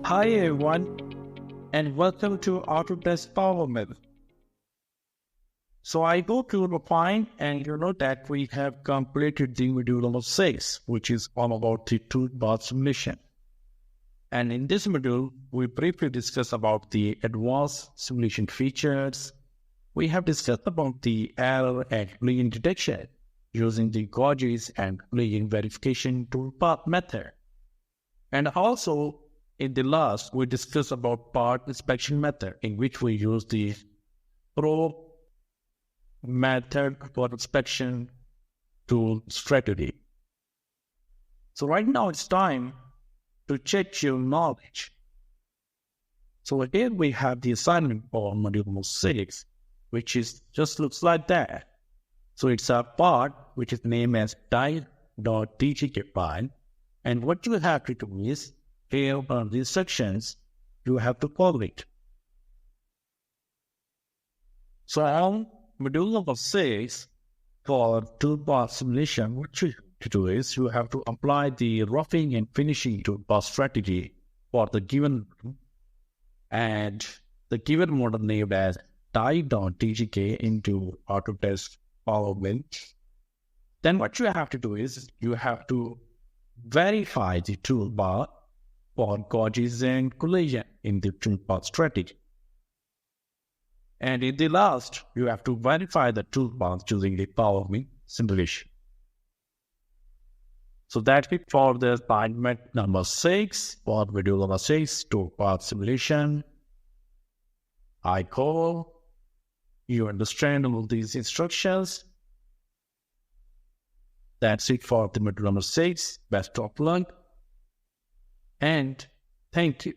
Hi everyone, and welcome to Autodesk PowerMill. So I hope you will find and you know that we have completed the module number 6, which is all about the toolpath simulation. And in this module, we briefly discuss about the advanced simulation features. We have discussed about the error and collision detection using the gouges and collision verification toolpath method. And also, in the last, we discussed about part inspection method, in which we use the probe method for inspection tool strategy. So right now it's time to check your knowledge. So here we have the assignment for module number 6, which is just looks like that. So it's a part which is named as die.tgk file, and what you have to do is here on these sections you have to follow it. So on module number 6 for toolpath simulation, what you have to do is you have to apply the roughing and finishing toolpath strategy for the given model, and the given model named as die.tgk into Autodesk PowerMill. Then what you have to do is you have to verify the toolbar for gouges and collision in the toolpath strategy. And in the last, you have to verify the toolpath using the PowerMill simulation. So that's it for the assignment number 6 for video number 6, toolpath simulation. I hope you understand all these instructions. That's it for the module number 6. Best of luck and thank you.